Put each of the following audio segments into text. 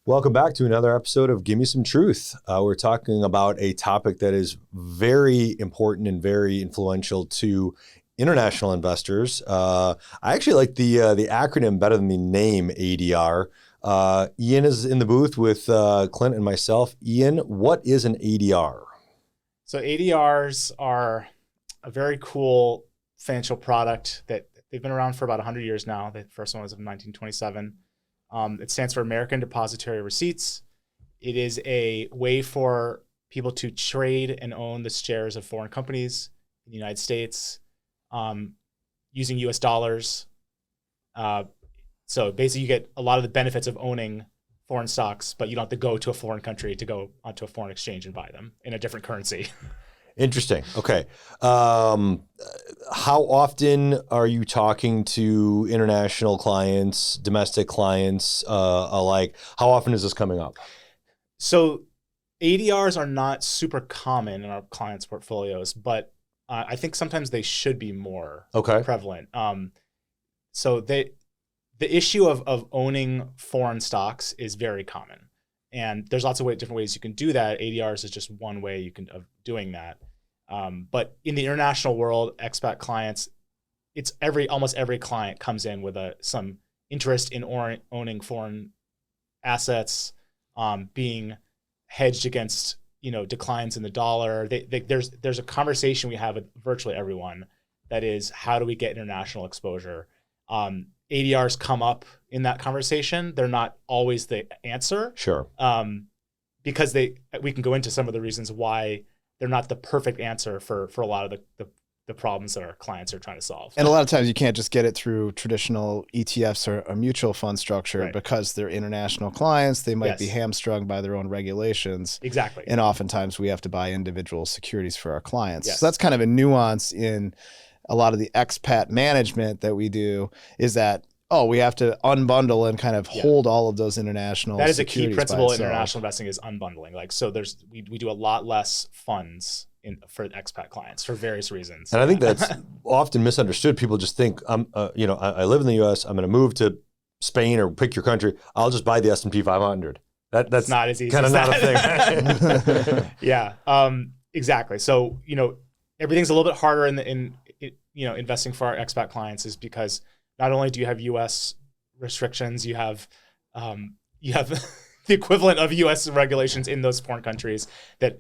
Welcome back to another episode of Gimme Some Truth. We're talking about a topic that is very important and very influential to international investors. I actually like the acronym better than the name ADR. Ian is in the booth with Clint and myself. Ian, what is an ADR? So ADRs are a very cool financial product that they've been around for about 100 years now. The first one was in 1927. It stands for American Depositary Receipts. It is a way for people to trade and own the shares of foreign companies in the United States using US dollars. So basically you get a lot of the benefits of owning foreign stocks, but you don't have to go to a foreign country to go onto a foreign exchange and buy them in a different currency. Interesting. Okay. How often are you talking to international clients, domestic clients alike? How often is this coming up? So ADRs are not super common in our clients' portfolios, but I think sometimes they should be more prevalent. So the issue of owning foreign stocks is very common. And there's lots of different ways you can do that. ADRs is just one way of doing that. But in the international world, expat clients, it's almost every client comes in with some interest in owning foreign assets, being hedged against declines in the dollar. There's a conversation we have with virtually everyone that is, how do we get international exposure? ADRs come up in that conversation. They're not always the answer. Sure. Because we can go into some of the reasons why they're not the perfect answer for a lot of the problems that our clients are trying to solve. And a lot of times you can't just get it through traditional ETFs or a mutual fund structure, right? Because they're international clients. They might be hamstrung by their own regulations. Exactly. And oftentimes we have to buy individual securities for our clients. Yes. So that's kind of a nuance in a lot of the expat management that we do, is that, we have to unbundle and kind of hold all of those international. That is a key principle in international investing, is unbundling. So we do a lot less funds for expat clients for various reasons. And I think that's often misunderstood. People just think, I live in the U.S. I'm going to move to Spain or pick your country. I'll just buy the S&P 500. That's not as easy. Kind of not a thing. Yeah, exactly. So everything's a little bit harder in investing for our expat clients, is because not only do you have U.S. restrictions, you have the equivalent of U.S. regulations in those foreign countries that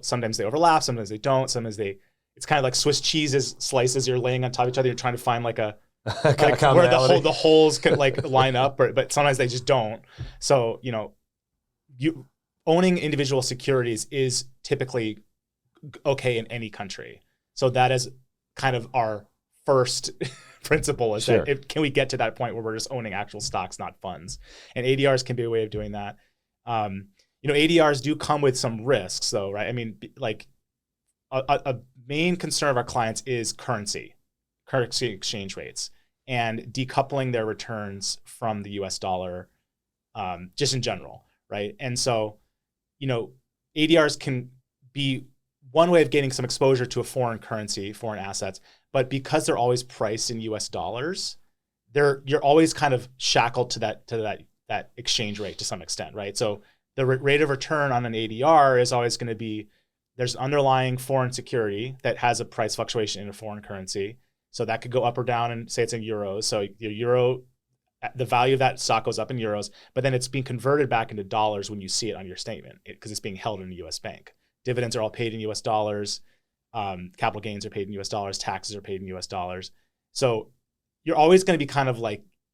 sometimes they overlap, sometimes they don't, it's kind of like Swiss cheese slices you're laying on top of each other. You're trying to find where the holes can line up, but sometimes they just don't. So you owning individual securities is typically okay in any country. So that is kind of our first principle, is that can we get to that point where we're just owning actual stocks, not funds? And ADRs can be a way of doing that. ADRs do come with some risks, though, right? I mean, a main concern of our clients is currency exchange rates, and decoupling their returns from the US dollar, just in general, right? And so, ADRs can be one way of getting some exposure to a foreign currency, foreign assets, but because they're always priced in US dollars, you're always kind of shackled to that exchange rate to some extent, right? So the rate of return on an ADR is always going to be, there's underlying foreign security that has a price fluctuation in a foreign currency. So that could go up or down, and say it's in euros. So your euro, the value of that stock goes up in euros, but then it's being converted back into dollars when you see it on your statement, because it's being held in a US bank. Dividends are all paid in US dollars. Capital gains are paid in US dollars. Taxes are paid in US dollars. So you're always going to be kind of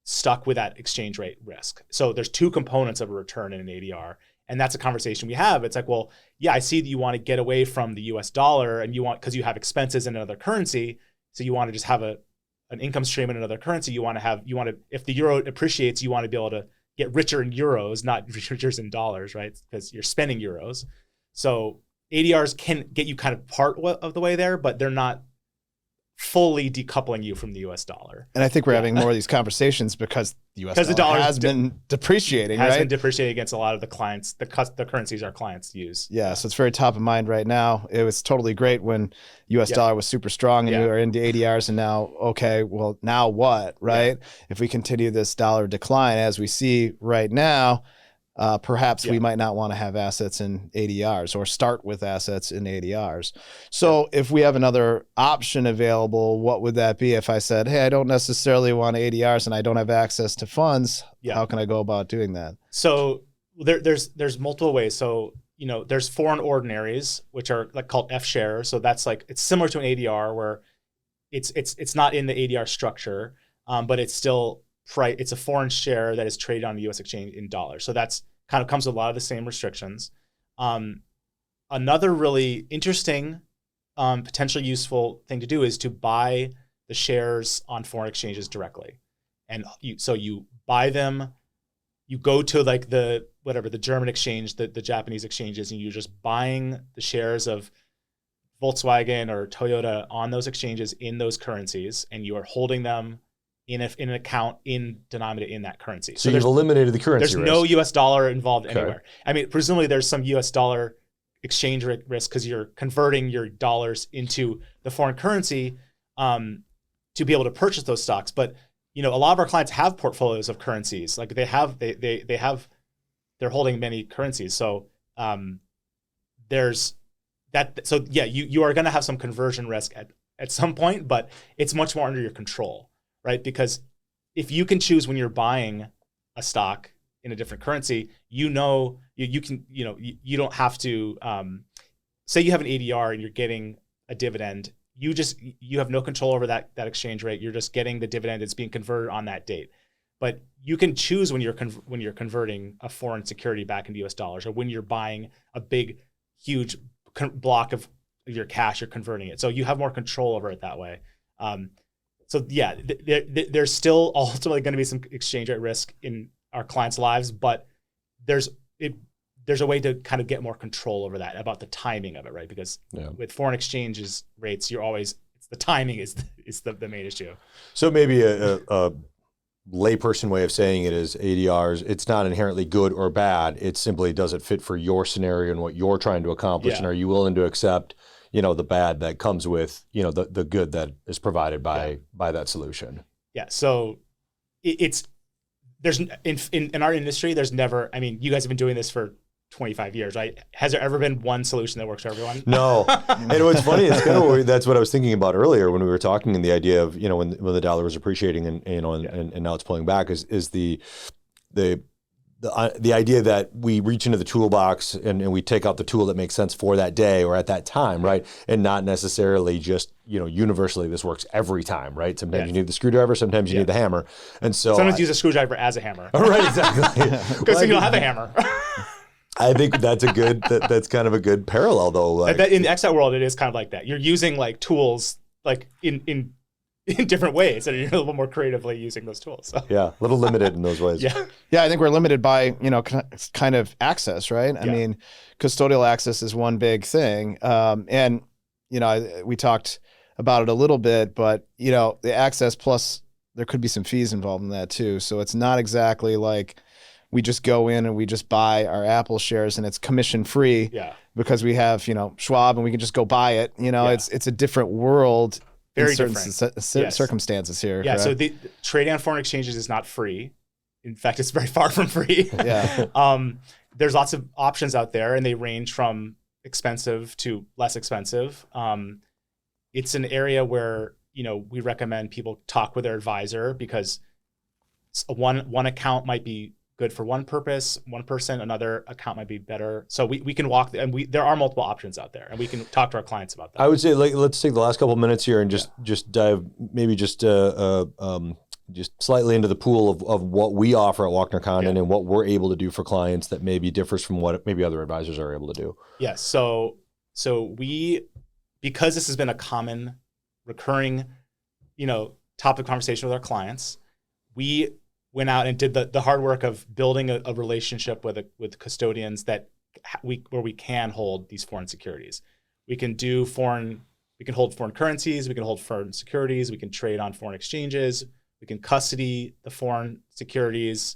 stuck with that exchange rate risk. So there's two components of a return in an ADR. And that's a conversation we have. It's well, yeah, I see that you want to get away from the US dollar, and because you have expenses in another currency. So you want to just have an income stream in another currency. If the euro appreciates, you want to be able to get richer in euros, not richer in dollars, right? Because you're spending euros. So ADRs can get you kind of part of the way there, but they're not fully decoupling you from the US dollar. And I think we're having more of these conversations because the US dollar has been depreciating, has been depreciating against a lot of the clients, the currencies our clients use. Yeah, so it's very top of mind right now. It was totally great when US dollar was super strong and we were into ADRs, and now, okay, well, now what, right? If we continue this dollar decline as we see right now, perhaps we might not want to have assets in ADRs or start with assets in ADRs. So if we have another option available, what would that be? If I said, hey, I don't necessarily want ADRs and I don't have access to funds, how can I go about doing that? So there's multiple ways. So, there's foreign ordinaries, which are like called F shares. So that's like, it's similar to an ADR where it's not in the ADR structure, but it's still it's a foreign share that is traded on the U.S. exchange in dollars. So that's kind of comes with a lot of the same restrictions. Another really interesting, potentially useful thing to do is to buy the shares on foreign exchanges directly. And you buy them, you go to like the German exchange, the Japanese exchanges, and you're just buying the shares of Volkswagen or Toyota on those exchanges in those currencies, and you are holding them in an account denominated in that currency. So you've eliminated the currency risk. There's no US dollar involved anywhere. I mean, presumably there's some US dollar exchange risk because you're converting your dollars into the foreign currency to be able to purchase those stocks. But a lot of our clients have portfolios of currencies. Like they're holding many currencies. So there's that. So yeah, you are going to have some conversion risk at some point, but it's much more under your control. Right? Because if you can choose when you're buying a stock in a different currency, you don't have to say you have an ADR and you're getting a dividend. You have no control over that exchange rate. You're just getting the dividend. It's being converted on that date. But you can choose when you're converting a foreign security back into US dollars, or when you're buying a big, huge block of your cash, you're converting it. So you have more control over it that way. So yeah, there's still ultimately going to be some exchange rate risk in our clients' lives, but there's a way to kind of get more control over that, about the timing of it, right? Because with foreign exchanges rates, the timing is the main issue. So maybe a layperson way of saying it is ADRs, it's not inherently good or bad. It simply doesn't fit for your scenario and what you're trying to accomplish. And are you willing to accept the bad that comes with, the good that is provided by that solution. Yeah. So there's in our industry, there's never, I mean, you guys have been doing this for 25 years, right? Has there ever been one solution that works for everyone? No. And what's funny is kind of that's what I was thinking about earlier when we were talking, and the idea of, when the dollar was appreciating and now it's pulling back is the idea that we reach into the toolbox and we take out the tool that makes sense for that day or at that time, right? And not necessarily just, universally this works every time, right? Sometimes you need the screwdriver, sometimes you need the hammer. And so sometimes use a screwdriver as a hammer. Right, exactly. Because you don't have a hammer. I think that's that's kind of a good parallel though. Like, in the expat world, it is kind of like that. You're using like tools like in different ways, and you're a little more creatively using those tools. So. Yeah, a little limited in those ways. Yeah, I think we're limited by, kind of access, right? I mean, custodial access is one big thing. And, we talked about it a little bit, but, the access plus there could be some fees involved in that too. So it's not exactly like we just go in and we just buy our Apple shares and it's commission free because we have, Schwab and we can just go buy it. It's a different world. Very different circumstances here. Yeah. Right? So the trading on foreign exchanges is not free. In fact, it's very far from free. There's lots of options out there, and they range from expensive to less expensive. It's an area where we recommend people talk with their advisor, because one account might be good for one purpose, one person, another account might be better. So we can walk, and there are multiple options out there, and we can talk to our clients about that. I would say, let's take the last couple of minutes here and just dive maybe just slightly into the pool of what we offer at Walkner Condon and what we're able to do for clients that maybe differs from what maybe other advisors are able to do. Yes. So we, because this has been a common recurring, topic of conversation with our clients, we went out and did the hard work of building a relationship with custodians where we can hold these foreign securities. We can hold foreign currencies, we can hold foreign securities, we can trade on foreign exchanges, we can custody the foreign securities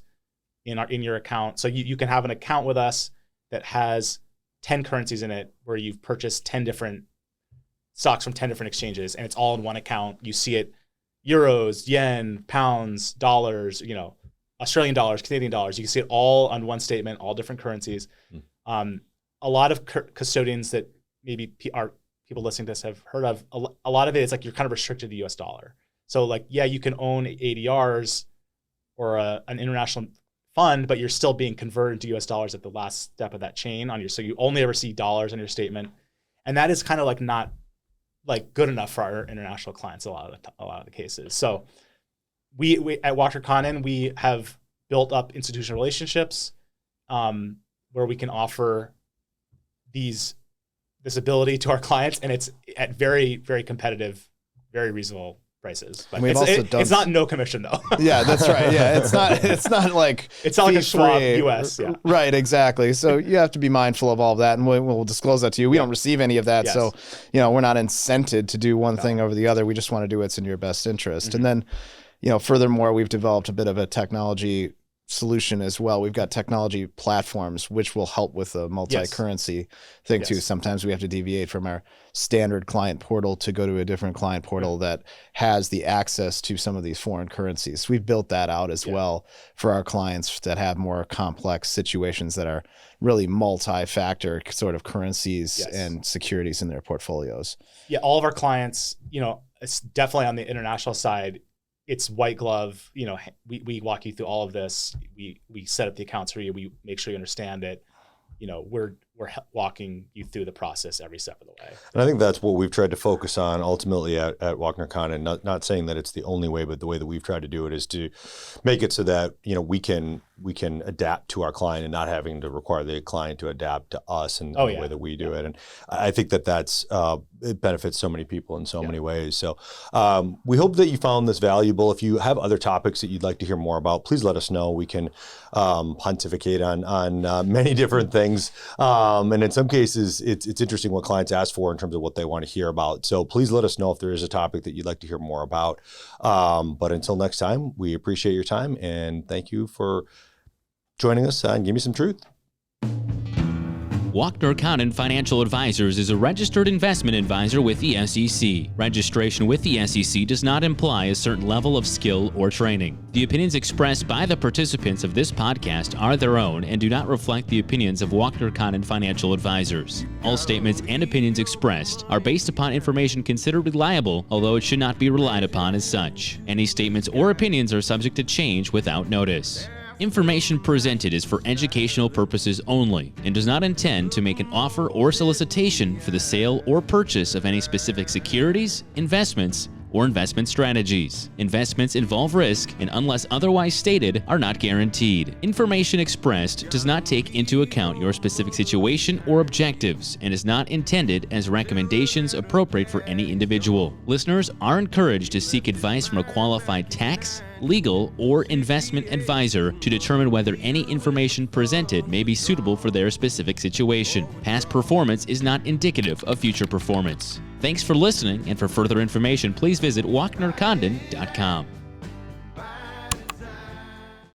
in your account. So you can have an account with us that has 10 currencies in it, where you've purchased 10 different stocks from 10 different exchanges, and it's all in one account. You see it euros, yen, pounds, dollars, Australian dollars, Canadian dollars. You can see it all on one statement, all different currencies. A lot of custodians that maybe people listening to this have heard of, a lot of it is like you're kind of restricted to the US dollar. So like, yeah, you can own ADRs or an international fund, but you're still being converted to US dollars at the last step of that chain so you only ever see dollars on your statement. And that is kind of like not like good enough for our international clients a lot of the cases. So we at Walkner Condon, we have built up institutional relationships where we can offer this ability to our clients, and it's at very, very competitive, very reasonable prices. But it's not no commission though. Yeah, that's right. Yeah, it's not like a Schwab US. Yeah. Right, exactly. So you have to be mindful of all of that, and we'll disclose that to you. We don't receive any of that, so we're not incented to do one thing over the other. We just want to do what's in your best interest. And then, furthermore, we've developed a bit of a technology solution as well. We've got technology platforms which will help with the multi-currency thing too. Sometimes we have to deviate from our standard client portal to go to a different client portal that has the access to some of these foreign currencies. So we've built that out as well for our clients that have more complex situations that are really multi-factor sort of currencies and securities in their portfolios. Yeah, all of our clients, it's definitely on the international side. It's white glove. We walk you through all of this. We set up the accounts for you. We make sure you understand it. We're walking you through the process every step of the way. And I think that's what we've tried to focus on ultimately at Walkner Condon. Not saying that it's the only way, but the way that we've tried to do it is to make it so that we can adapt to our client and not having to require the client to adapt to us and the way that we do it. And I think that's it benefits so many people in so many ways. So we hope that you found this valuable. If you have other topics that you'd like to hear more about, please let us know. We can pontificate on many different things. And in some cases, it's interesting what clients ask for in terms of what they want to hear about. So please let us know if there is a topic that you'd like to hear more about. But until next time, we appreciate your time and thank you for joining us on Gimme Some Truth. Walkner Condon Financial Advisors is a registered investment advisor with the SEC. Registration with the SEC does not imply a certain level of skill or training. The opinions expressed by the participants of this podcast are their own and do not reflect the opinions of Walkner Condon Financial Advisors. All statements and opinions expressed are based upon information considered reliable, although it should not be relied upon as such. Any statements or opinions are subject to change without notice. Information presented is for educational purposes only and does not intend to make an offer or solicitation for the sale or purchase of any specific securities, investments, or investment strategies. Investments involve risk and, unless otherwise stated, are not guaranteed. Information expressed does not take into account your specific situation or objectives and is not intended as recommendations appropriate for any individual. Listeners are encouraged to seek advice from a qualified tax, legal, or investment advisor to determine whether any information presented may be suitable for their specific situation. Past performance is not indicative of future performance. Thanks for listening, and for further information, please visit walknercondon.com.